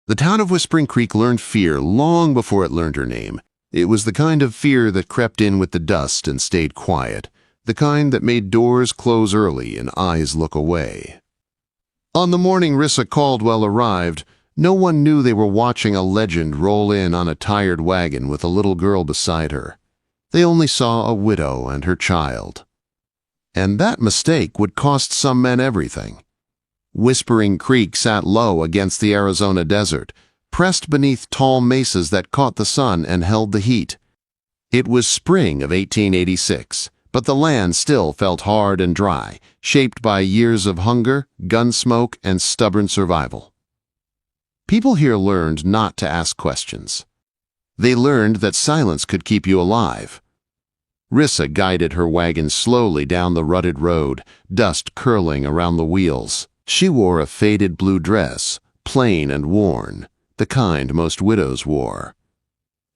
The town of Whispering Creek learned fear long before it learned her name. It was the kind of fear that crept in with the dust and stayed quiet, the kind that made doors close early and eyes look away. On the morning Rissa Caldwell arrived, no one knew they were watching a legend roll in on a tired wagon with a little girl beside her. They only saw a widow and her child. And that mistake would cost some men everything. Whispering Creek sat low against the Arizona desert, pressed beneath tall mesas that caught the sun and held the heat. It was spring of 1886, but the land still felt hard and dry, shaped by years of hunger, gun smoke, and stubborn survival. People here learned not to ask questions. They learned that silence could keep you alive. Rissa guided her wagon slowly down the rutted road, dust curling around the wheels. She wore a faded blue dress, plain and worn, the kind most widows wore.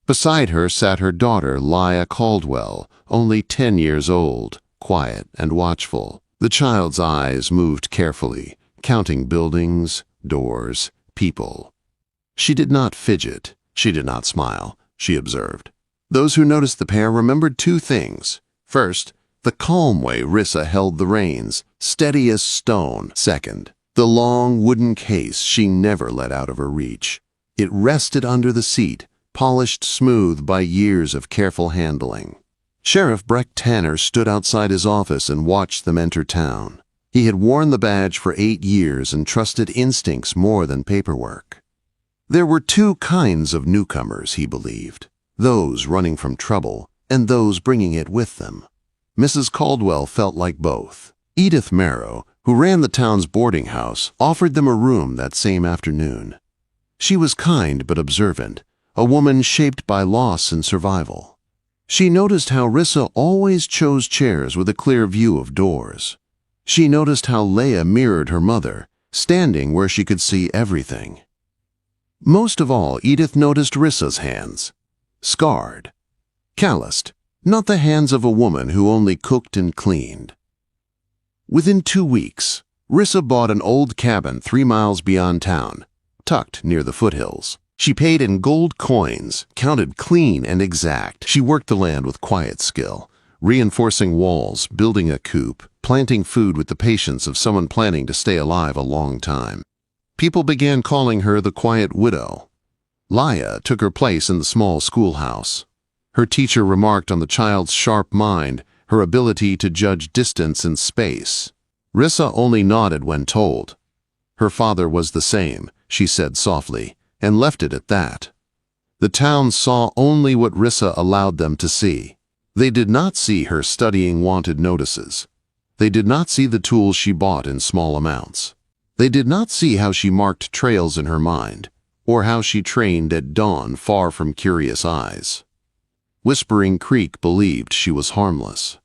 Beside her sat her daughter, Leah Caldwell, only 10 years old, quiet and watchful. The child's eyes moved carefully, counting buildings, doors, people. She did not fidget. She did not smile. She observed. Those who noticed the pair remembered 2 things. First, the calm way Rissa held the reins, steady as stone. Second, the long wooden case she never let out of her reach. It rested under the seat, polished smooth by years of careful handling. Sheriff Breck Tanner stood outside his office and watched them enter town. He had worn the badge for 8 years and trusted instincts more than paperwork. There were 2 kinds of newcomers, he believed, those running from trouble and those bringing it with them. Mrs. Caldwell felt like both. Edith Merrow, who ran the town's boarding house, offered them a room that same afternoon. She was kind but observant, a woman shaped by loss and survival. She noticed how Rissa always chose chairs with a clear view of doors. She noticed how Leah mirrored her mother, standing where she could see everything. Most of all, Edith noticed Rissa's hands. Scarred. Calloused. Not the hands of a woman who only cooked and cleaned. Within 2 weeks, Rissa bought an old cabin 3 miles beyond town, tucked near the foothills. She paid in gold coins, counted clean and exact. She worked the land with quiet skill, reinforcing walls, building a coop, planting food with the patience of someone planning to stay alive a long time. People began calling her the quiet widow. Leah took her place in the small schoolhouse. Her teacher remarked on the child's sharp mind, her ability to judge distance and space. Rissa only nodded when told. Her father was the same, she said softly, and left it at that. The town saw only what Rissa allowed them to see. They did not see her studying wanted notices. They did not see the tools she bought in small amounts. They did not see how she marked trails in her mind, or how she trained at dawn far from curious eyes. Whispering Creek believed she was harmless.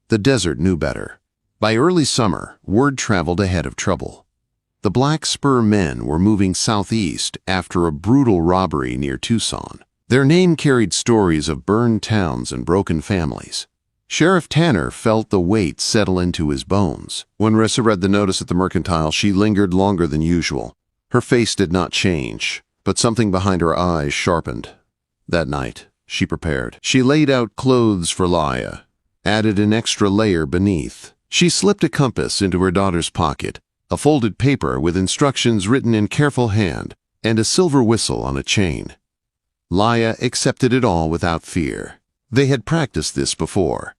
The desert knew better. By early summer, word traveled ahead of trouble. The Black Spur men were moving southeast after a brutal robbery near Tucson. Their name carried stories of burned towns and broken families. Sheriff Tanner felt the weight settle into his bones. When Rissa read the notice at the Mercantile, she lingered longer than usual. Her face did not change, but something behind her eyes sharpened. That night, she prepared. She laid out clothes for Leah, added an extra layer beneath. She slipped a compass into her daughter's pocket, a folded paper with instructions written in careful hand, and a silver whistle on a chain. Leah accepted it all without fear. They had practiced this before.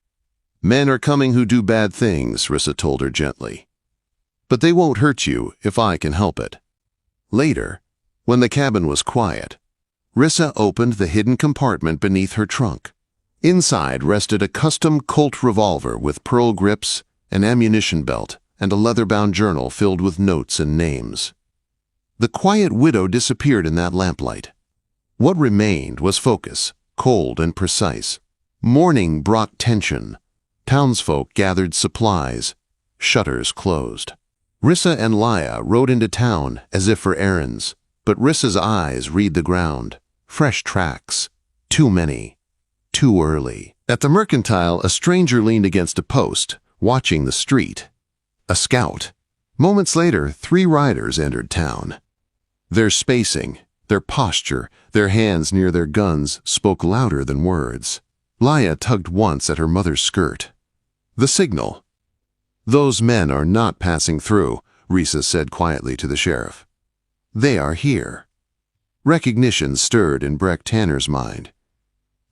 Men are coming who do bad things, Rissa told her gently. But they won't hurt you if I can help it. Later, when the cabin was quiet, Rissa opened the hidden compartment beneath her trunk. Inside rested a custom Colt revolver with pearl grips, an ammunition belt, and a leather-bound journal filled with notes and names. The quiet widow disappeared in that lamplight. What remained was focus, cold and precise. Morning brought tension. Townsfolk gathered supplies. Shutters closed. Rissa and Leah rode into town as if for errands, but Rissa's eyes read the ground. Fresh tracks. Too many. Too early. At the Mercantile, a stranger leaned against a post, watching the street. A scout. Moments later, 3 riders entered town. Their spacing, Their posture, their hands near their guns, spoke louder than words. Laya tugged once at her mother's skirt. "The signal." "Those men are not passing through," Risa said quietly to the sheriff. "They are here." Recognition stirred in Breck Tanner's mind.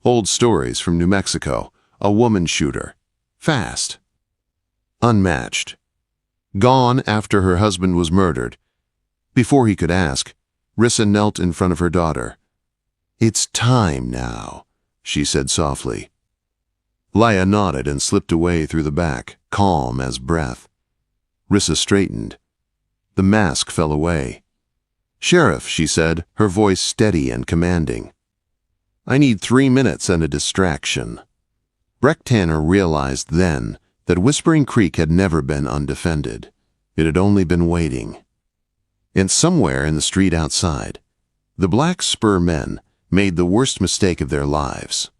Old stories from New Mexico, a woman shooter. Fast. Unmatched. Gone after her husband was murdered. Before he could ask, Rissa knelt in front of her daughter. "It's time now," she said softly. Laya nodded and slipped away through the back, calm as breath. Rissa straightened. The mask fell away. "Sheriff," she said, her voice steady and commanding. "I need 3 minutes and a distraction." Breck Tanner realized then that Whispering Creek had never been undefended. It had only been waiting. And somewhere in the street outside, the Black Spur men made the worst mistake of their lives.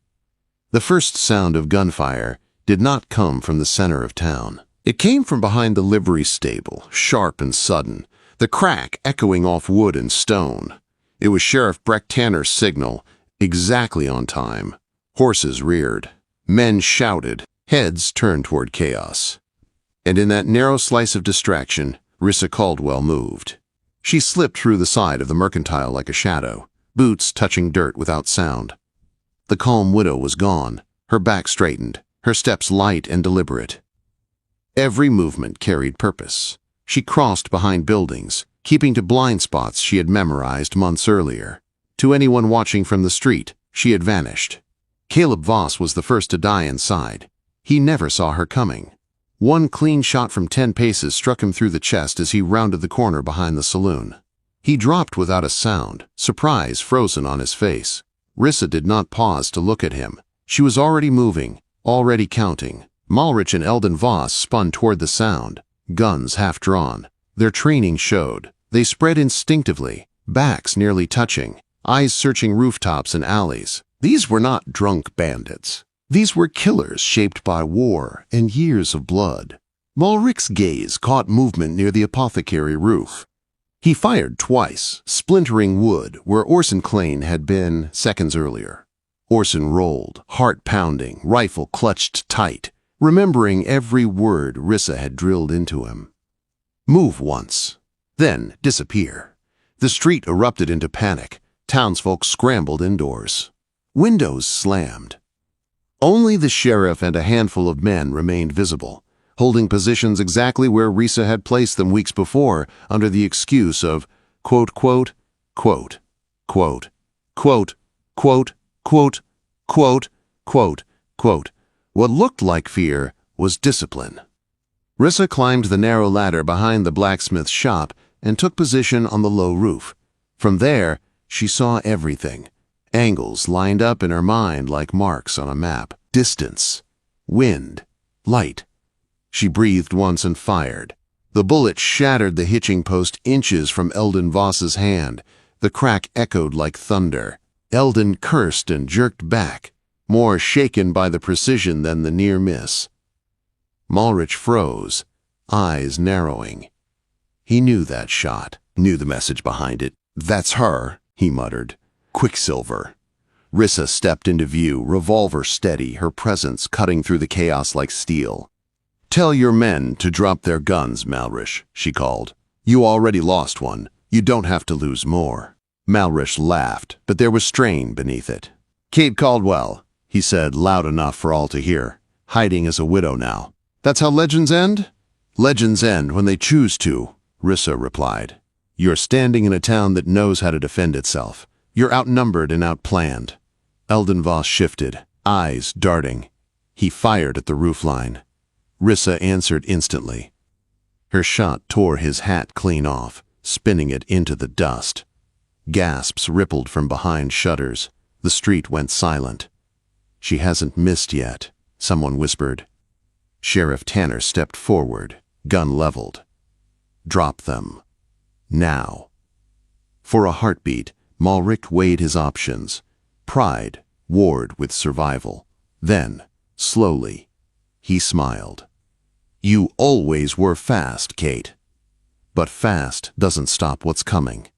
The first sound of gunfire did not come from the center of town. It came from behind the livery stable, sharp and sudden, the crack echoing off wood and stone. It was Sheriff Breck Tanner's signal, exactly on time. Horses reared. Men shouted. Heads turned toward chaos. And in that narrow slice of distraction, Rissa Caldwell moved. She slipped through the side of the mercantile like a shadow, boots touching dirt without sound. The calm widow was gone, her back straightened, her steps light and deliberate. Every movement carried purpose. She crossed behind buildings, keeping to blind spots she had memorized months earlier. To anyone watching from the street, she had vanished. Caleb Voss was the first to die inside. He never saw her coming. One clean shot from 10 paces struck him through the chest as he rounded the corner behind the saloon. He dropped without a sound, surprise frozen on his face. Rissa did not pause to look at him. She was already moving, already counting. Malrich and Eldon Voss spun toward the sound, guns half drawn. Their training showed. They spread instinctively, backs nearly touching, eyes searching rooftops and alleys. These were not drunk bandits. These were killers shaped by war and years of blood. Malrich's gaze caught movement near the apothecary roof. He fired twice, splintering wood where Orson Clane had been seconds earlier. Orson rolled, heart pounding, rifle clutched tight, remembering every word Rissa had drilled into him. Move once, then disappear. The street erupted into panic. Townsfolk scrambled indoors. Windows slammed. Only the sheriff and a handful of men remained visible, holding positions exactly where Rissa had placed them weeks before under the excuse of quote, quote, quote, quote, quote, quote, quote, quote, quote, quote. What looked like fear was discipline. Rissa climbed the narrow ladder behind the blacksmith's shop and took position on the low roof. From there, she saw everything. Angles lined up in her mind like marks on a map. Distance, wind, light. She breathed once and fired. The bullet shattered the hitching post inches from Eldon Voss's hand. The crack echoed like thunder. Eldon cursed and jerked back, more shaken by the precision than the near miss. Malrich froze, eyes narrowing. He knew that shot, knew the message behind it. "That's her," he muttered. "Quicksilver." Rissa stepped into view, revolver steady, her presence cutting through the chaos like steel. "Tell your men to drop their guns, Malrich," she called. "You already lost one. You don't have to lose more." Malrich laughed, but there was strain beneath it. "Kate Caldwell," he said, loud enough for all to hear, hiding as a widow now. "That's how legends end?" "Legends end when they choose to," Rissa replied. "You're standing in a town that knows how to defend itself. You're outnumbered and outplanned." Eldon Voss shifted, eyes darting. He fired at the roofline. Rissa answered instantly. Her shot tore his hat clean off, spinning it into the dust. Gasps rippled from behind shutters. The street went silent. "She hasn't missed yet," someone whispered. Sheriff Tanner stepped forward, gun leveled. "Drop them. Now." For a heartbeat, Malrich weighed his options. Pride warred with survival. Then, slowly, he smiled. "You always were fast, Kate. But fast doesn't stop what's coming."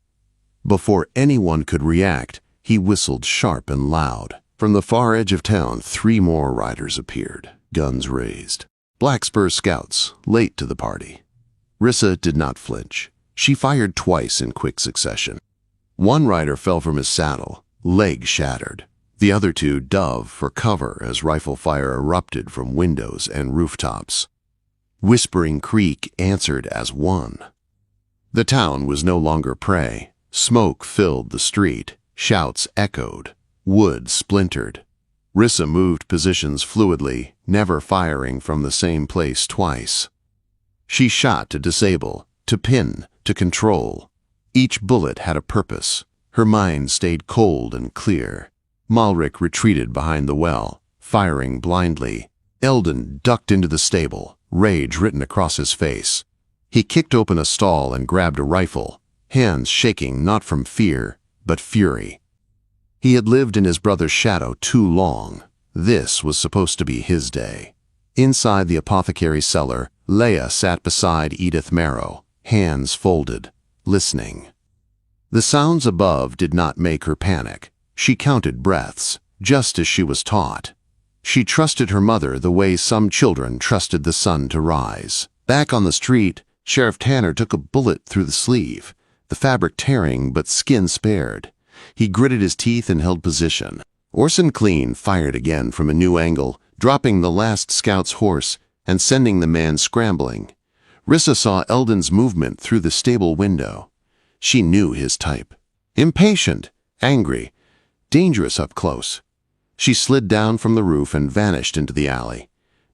Before anyone could react, he whistled sharp and loud. From the far edge of town, 3 more riders appeared, guns raised. Black Spur scouts, late to the party. Rissa did not flinch. She fired twice in quick succession. One rider fell from his saddle, leg shattered. The other 2 dove for cover as rifle fire erupted from windows and rooftops. Whispering Creek answered as one. The town was no longer prey. Smoke filled the street. Shouts echoed. Wood splintered. Rissa moved positions fluidly, never firing from the same place twice. She shot to disable, to pin, to control. Each bullet had a purpose. Her mind stayed cold and clear. Malric retreated behind the well, firing blindly. Eldon ducked into the stable, rage written across his face. He kicked open a stall and grabbed a rifle, hands shaking not from fear, but fury. He had lived in his brother's shadow too long. This was supposed to be his day. Inside the apothecary's cellar, Leia sat beside Edith Marrow, hands folded, listening. The sounds above did not make her panic. She counted breaths, just as she was taught. She trusted her mother the way some children trusted the sun to rise. Back on the street, Sheriff Tanner took a bullet through the sleeve, the fabric tearing but skin spared. He gritted his teeth and held position. Orson Clean fired again from a new angle, dropping the last scout's horse and sending the man scrambling. Rissa saw Eldon's movement through the stable window. She knew his type. Impatient, angry, dangerous up close. She slid down from the roof and vanished into the alley.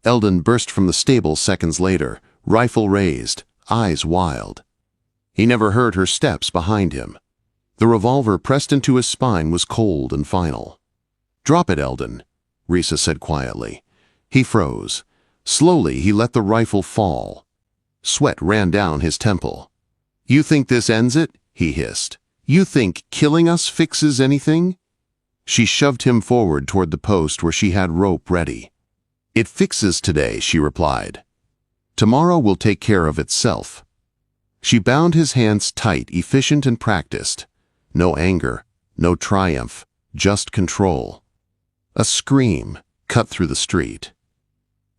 Eldon burst from the stable seconds later, rifle raised, eyes wild. He never heard her steps behind him. The revolver pressed into his spine was cold and final. "Drop it, Eldon," Rissa said quietly. He froze. Slowly, he let the rifle fall. Sweat ran down his temple. "You think this ends it?" he hissed. "You think killing us fixes anything?" She shoved him forward toward the post where she had rope ready. "It fixes today," she replied. "Tomorrow will take care of itself." She bound his hands tight, efficient and practiced. No anger, no triumph, just control. A scream cut through the street.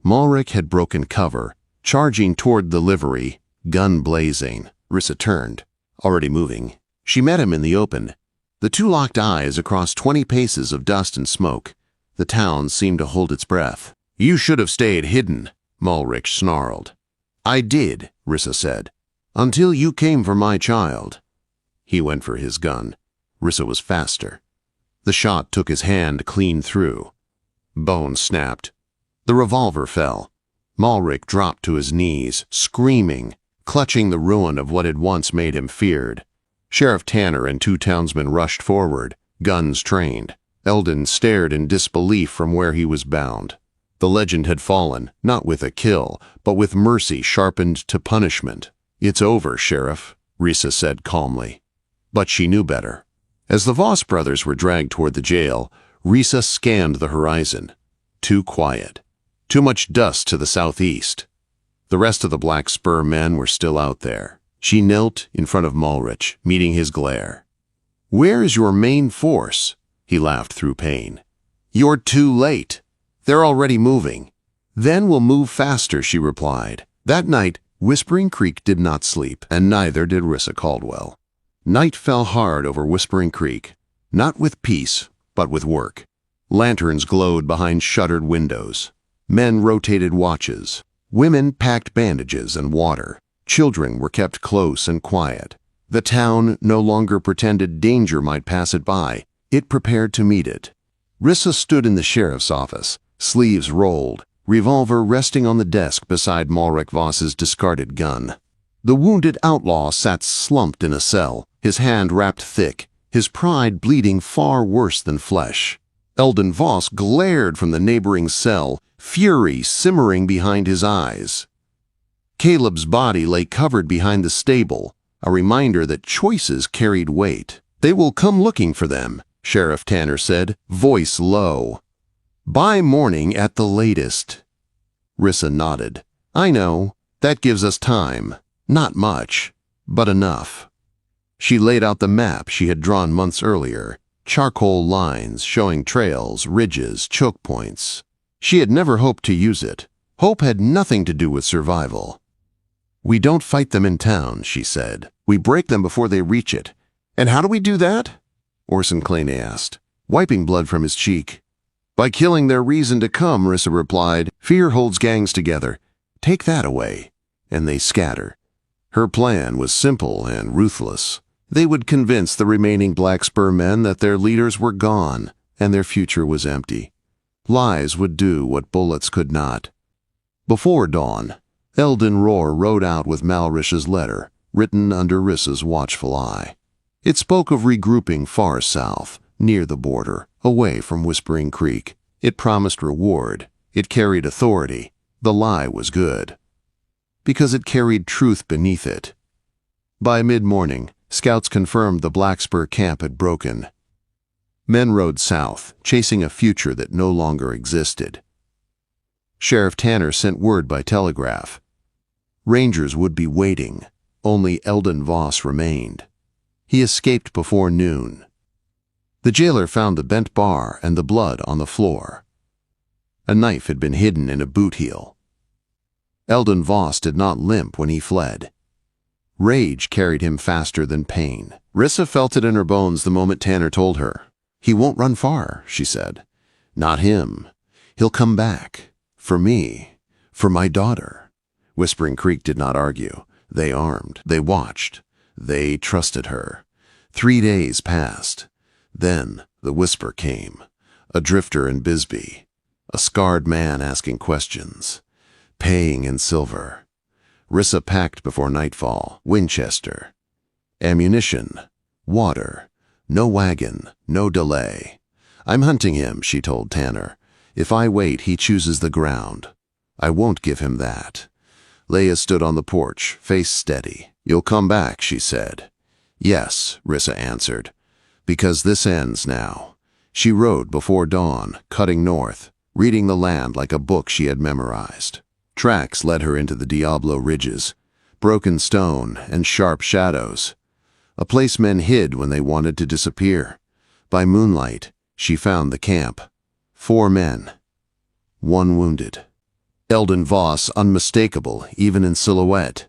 Malric had broken cover, charging toward the livery, gun blazing. Rissa turned, already moving. She met him in the open. The 2 locked eyes across 20 paces of dust and smoke. The town seemed to hold its breath. "You should have stayed hidden," Malric snarled. "I did," Rissa said, "until you came for my child." He went for his gun. Rissa was faster. The shot took his hand clean through. Bone snapped. The revolver fell. Malric dropped to his knees, screaming, clutching the ruin of what had once made him feared. Sheriff Tanner and 2 townsmen rushed forward, guns trained. Eldon stared in disbelief from where he was bound. The legend had fallen, not with a kill, but with mercy sharpened to punishment. "It's over, Sheriff," Rissa said calmly. But she knew better. As the Voss brothers were dragged toward the jail, Rissa scanned the horizon. Too quiet. Too much dust to the southeast. The rest of the Black Spur men were still out there. She knelt in front of Malric, meeting his glare. "Where is your main force?" He laughed through pain. "You're too late. They're already moving." "Then we'll move faster," she replied. That night, Whispering Creek did not sleep, and neither did Rissa Caldwell. Night fell hard over Whispering Creek, not with peace, but with work. Lanterns glowed behind shuttered windows. Men rotated watches. Women packed bandages and water. Children were kept close and quiet. The town no longer pretended danger might pass it by. It prepared to meet it. Rissa stood in the sheriff's office, sleeves rolled, revolver resting on the desk beside Malric Voss's discarded gun. The wounded outlaw sat slumped in a cell, his hand wrapped thick, his pride bleeding far worse than flesh. Eldon Voss glared from the neighboring cell, fury simmering behind his eyes. Caleb's body lay covered behind the stable, a reminder that choices carried weight. "They will come looking for them," Sheriff Tanner said, voice low. "By morning at the latest." Rissa nodded. "I know. That gives us time. Not much, but enough." She laid out the map she had drawn months earlier, charcoal lines showing trails, ridges, choke points. She had never hoped to use it. Hope had nothing to do with survival. "We don't fight them in town," she said. "We break them before they reach it." "And how do we do that?" Orson Clane asked, wiping blood from his cheek. "By killing their reason to come," Rissa replied. "Fear holds gangs together. Take that away, and they scatter." Her plan was simple and ruthless. They would convince the remaining Black Spur men that their leaders were gone and their future was empty. Lies would do what bullets could not. Before dawn, Eldon Roar rode out with Malrisha's letter, written under Rissa's watchful eye. It spoke of regrouping far south, near the border, away from Whispering Creek. It promised reward. It carried authority. The lie was good, because it carried truth beneath it. By mid-morning, scouts confirmed the Black Spur camp had broken. Men rode south, chasing a future that no longer existed. Sheriff Tanner sent word by telegraph. Rangers would be waiting. Only Eldon Voss remained. He escaped before noon. The jailer found the bent bar and the blood on the floor. A knife had been hidden in a boot heel. Eldon Voss did not limp when he fled. Rage carried him faster than pain. Rissa felt it in her bones the moment Tanner told her. "He won't run far," she said. "Not him. He'll come back. For me. For my daughter." Whispering Creek did not argue. They armed. They watched. They trusted her. 3 days passed. Then the whisper came. A drifter in Bisbee. A scarred man asking questions. Paying in silver. Rissa packed before nightfall. Winchester. Ammunition. Water. No wagon. No delay. "I'm hunting him," she told Tanner. "If I wait, he chooses the ground. I won't give him that." Leia stood on the porch, face steady. "You'll come back," she said. "Yes," Rissa answered. "Because this ends now." She rode before dawn, cutting north, reading the land like a book she had memorized. Tracks led her into the Diablo ridges, broken stone and sharp shadows. A place men hid when they wanted to disappear. By moonlight, she found the camp. 4 men. 1 wounded. Eldon Voss unmistakable, even in silhouette.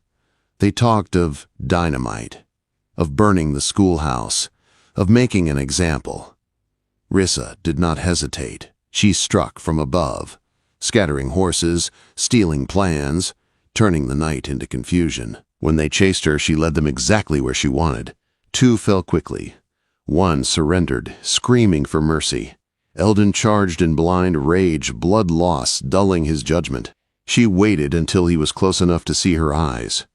They talked of dynamite, of burning the schoolhouse, of making an example. Rissa did not hesitate. She struck from above, scattering horses, stealing plans, turning the night into confusion. When they chased her, she led them exactly where she wanted. 2 fell quickly. 1 surrendered, screaming for mercy. Eldon charged in blind rage, blood loss dulling his judgment. She waited until he was close enough to see her eyes.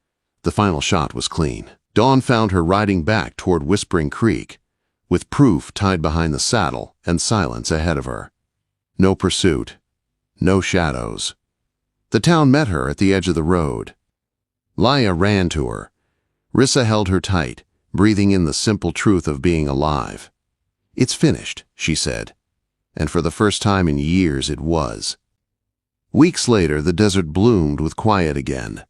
The final shot was clean. Dawn found her riding back toward Whispering Creek, with proof tied behind the saddle and silence ahead of her. No pursuit. No shadows. The town met her at the edge of the road. Leia ran to her. Rissa held her tight, breathing in the simple truth of being alive. "It's finished," she said. And for the first time in years it was. Weeks later, the desert bloomed with quiet again.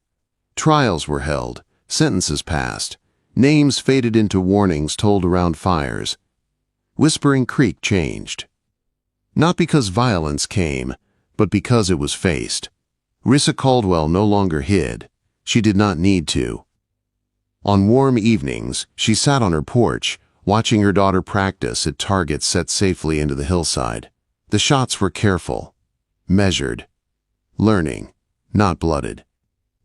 Trials were held, sentences passed, names faded into warnings told around fires. Whispering Creek changed. Not because violence came, but because it was faced. Rissa Caldwell no longer hid. She did not need to. On warm evenings, she sat on her porch, watching her daughter practice at targets set safely into the hillside. The shots were careful, measured, learning, not blooded.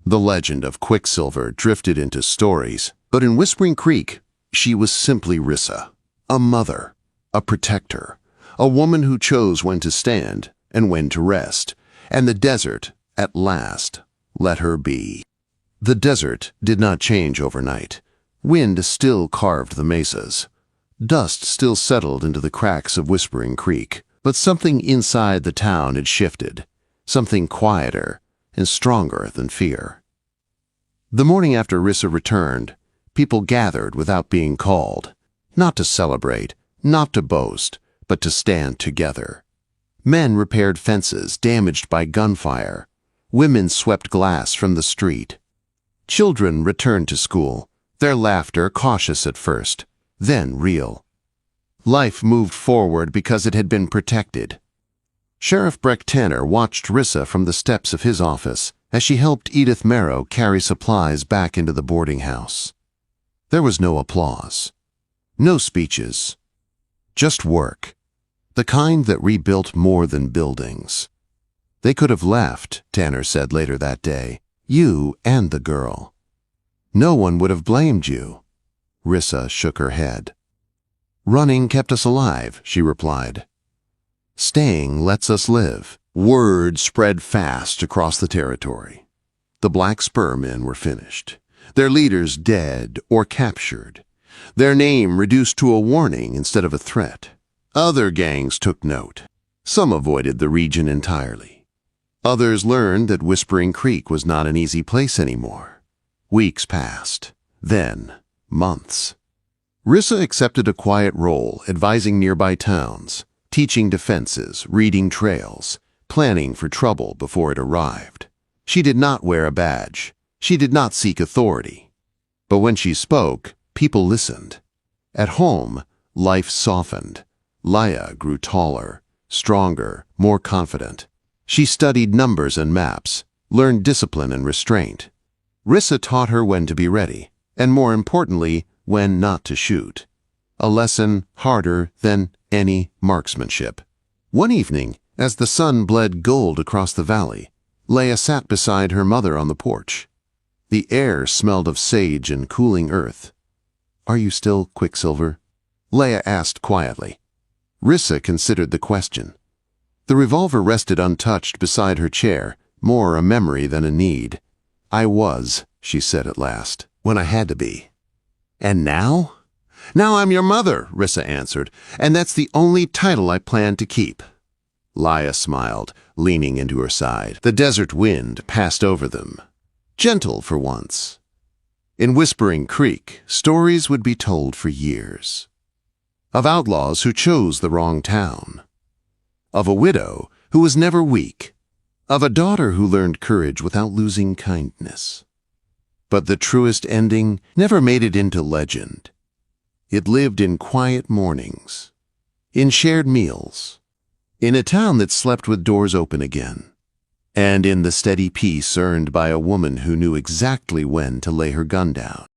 The legend of Quicksilver drifted into stories, but in Whispering Creek, she was simply Rissa, a mother, a protector, a woman who chose when to stand and when to rest, and the desert, at last, let her be. The desert did not change overnight. Wind still carved the mesas. Dust still settled into the cracks of Whispering Creek, but something inside the town had shifted, something quieter and stronger than fear. The morning after Rissa returned, people gathered without being called, not to celebrate, not to boast, but to stand together. Men repaired fences damaged by gunfire. Women swept glass from the street. Children returned to school, their laughter cautious at first, then real. Life moved forward because it had been protected. Sheriff Breck Tanner watched Rissa from the steps of his office as she helped Edith Merrow carry supplies back into the boarding house. There was no applause, no speeches, just work, the kind that rebuilt more than buildings. They could have left, Tanner said later that day, you and the girl. No one would have blamed you. Rissa shook her head. Running kept us alive, she replied. Staying lets us live. Word spread fast across the territory. The Black Spur men were finished, their leaders dead or captured, their name reduced to a warning instead of a threat. Other gangs took note. Some avoided the region entirely. Others learned that Whispering Creek was not an easy place anymore. Weeks passed, then months. Rissa accepted a quiet role advising nearby towns, teaching defenses, reading trails, planning for trouble before it arrived. She did not wear a badge. She did not seek authority. But when she spoke, people listened. At home, life softened. Laya grew taller, stronger, more confident. She studied numbers and maps, learned discipline and restraint. Rissa taught her when to be ready, and more importantly, when not to shoot. A lesson harder than any marksmanship. One evening, as the sun bled gold across the valley, Leia sat beside her mother on the porch. The air smelled of sage and cooling earth. "Are you still Quicksilver?" Leia asked quietly. Rissa considered the question. The revolver rested untouched beside her chair, more a memory than a need. "I was," she said at last, "when I had to be." "And now?" "Now I'm your mother," Rissa answered, "and that's the only title I plan to keep." Laya smiled, leaning into her side. The desert wind passed over them, gentle for once. In Whispering Creek, stories would be told for years. Of outlaws who chose the wrong town. Of a widow who was never weak. Of a daughter who learned courage without losing kindness. But the truest ending never made it into legend. It lived in quiet mornings, in shared meals, in a town that slept with doors open again, and in the steady peace earned by a woman who knew exactly when to lay her gun down.